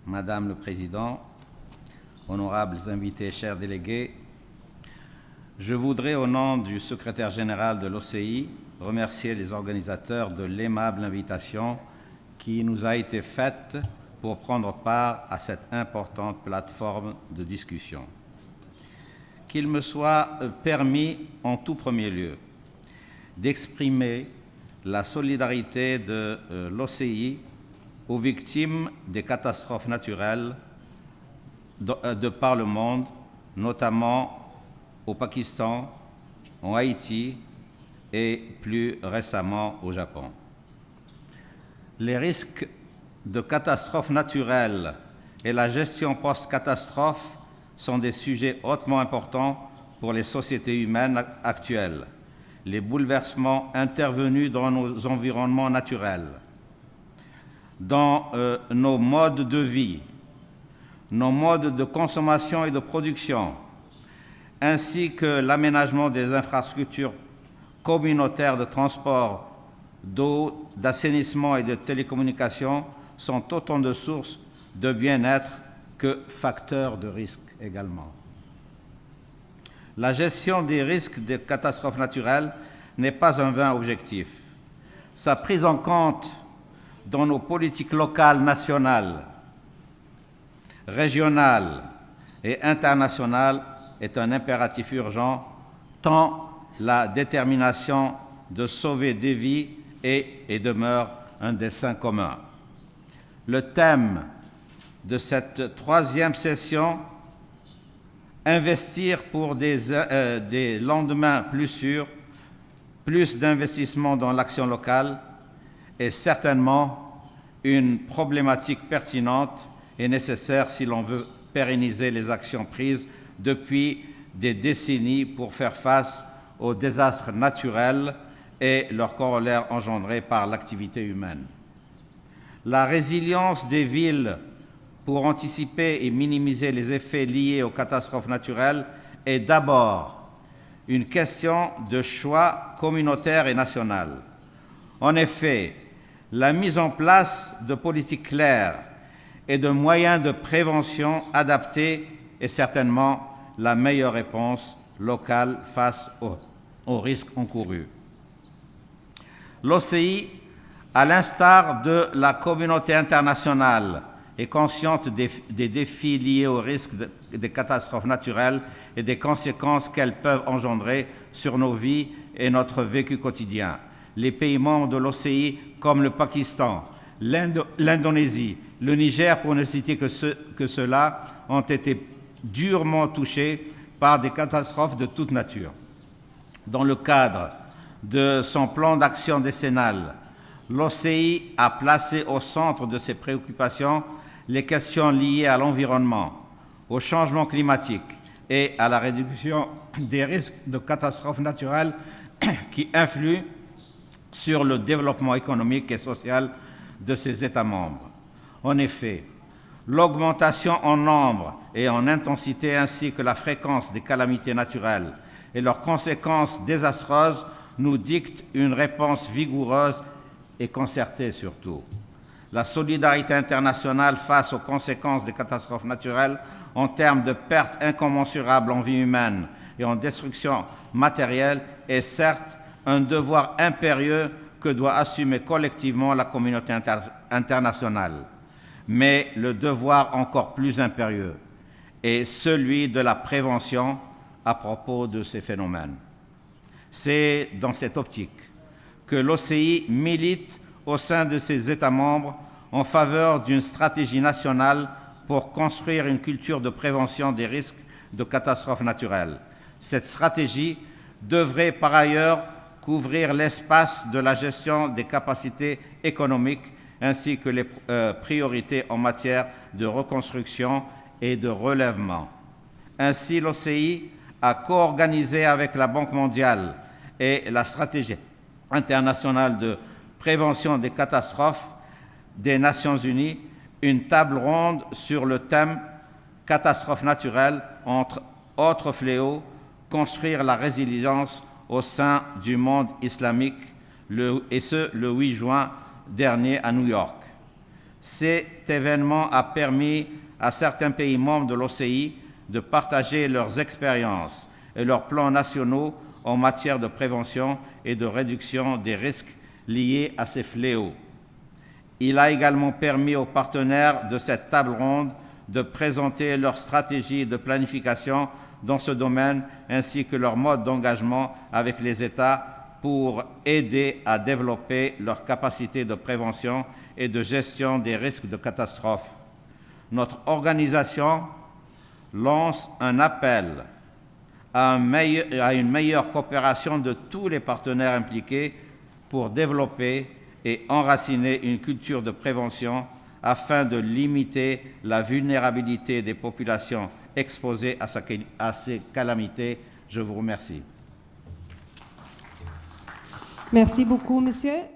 Madame le Président, honorables invités, chers délégués, je voudrais, au nom du secrétaire général de l'OCI, remercier les organisateurs de l'aimable invitation qui nous a été faite pour prendre part à cette importante plateforme de discussion. Qu'il me soit permis, en tout premier lieu, d'exprimer la solidarité de l'OCI aux victimes des catastrophes naturelles de par le monde, notamment au Pakistan, en Haïti et plus récemment au Japon. Les risques de catastrophes naturelles et la gestion post-catastrophe sont des sujets hautement importants pour les sociétés humaines actuelles. Les bouleversements intervenus dans nos environnements naturels, dans nos modes de vie, nos modes de consommation et de production, ainsi que l'aménagement des infrastructures communautaires de transport, d'eau, d'assainissement et de télécommunications sont autant de sources de bien-être que facteurs de risque également. La gestion des risques de catastrophes naturelles n'est pas un vain objectif. Sa prise en compte dans nos politiques locales, nationales, régionales et internationales est un impératif urgent, tant la détermination de sauver des vies est et demeure un dessein commun. Le thème de cette troisième session, investir pour des lendemains plus sûrs, plus d'investissements dans l'action locale, est certainement une problématique pertinente et nécessaire si l'on veut pérenniser les actions prises depuis des décennies pour faire face aux désastres naturels et leurs corollaires engendrés par l'activité humaine. La résilience des villes pour anticiper et minimiser les effets liés aux catastrophes naturelles est d'abord une question de choix communautaire et national. En effet, la mise en place de politiques claires et de moyens de prévention adaptés est certainement la meilleure réponse locale face aux risques encourus. L'OCI, à l'instar de la communauté internationale, est consciente des défis liés aux risques des catastrophes naturelles et des conséquences qu'elles peuvent engendrer sur nos vies et notre vécu quotidien. Les pays membres de l'OCI, comme le Pakistan, l'Indonésie, le Niger, pour ne citer que ceux-là, ont été durement touchés par des catastrophes de toute nature. Dans le cadre de son plan d'action décennal, l'OCI a placé au centre de ses préoccupations les questions liées à l'environnement, au changement climatique et à la réduction des risques de catastrophes naturelles qui influent sur le développement économique et social de ses États membres. En effet, l'augmentation en nombre et en intensité ainsi que la fréquence des calamités naturelles et leurs conséquences désastreuses nous dictent une réponse vigoureuse et concertée surtout. La solidarité internationale face aux conséquences des catastrophes naturelles en termes de pertes incommensurables en vie humaine et en destruction matérielle est certes un devoir impérieux que doit assumer collectivement la communauté internationale. Mais le devoir encore plus impérieux est celui de la prévention à propos de ces phénomènes. C'est dans cette optique que l'OCI milite au sein de ses États membres en faveur d'une stratégie nationale pour construire une culture de prévention des risques de catastrophes naturelles. Cette stratégie devrait par ailleurs couvrir l'espace de la gestion des capacités économiques ainsi que les priorités en matière de reconstruction et de relèvement. Ainsi, l'OCI a co-organisé avec la Banque mondiale et la stratégie internationale de prévention des catastrophes des Nations unies une table ronde sur le thème « Catastrophes naturelles, entre autres fléaux, construire la résilience au sein du monde islamique », et ce, le 8 juin dernier à New York. Cet événement a permis à certains pays membres de l'OCI de partager leurs expériences et leurs plans nationaux en matière de prévention et de réduction des risques liés à ces fléaux. Il a également permis aux partenaires de cette table ronde de présenter leur stratégie de planification dans ce domaine ainsi que leur mode d'engagement avec les États pour aider à développer leurs capacités de prévention et de gestion des risques de catastrophe. Notre organisation lance un appel à une meilleure coopération de tous les partenaires impliqués pour développer et enraciner une culture de prévention afin de limiter la vulnérabilité des populations exposées à ces calamités. Je vous remercie. Merci beaucoup, monsieur.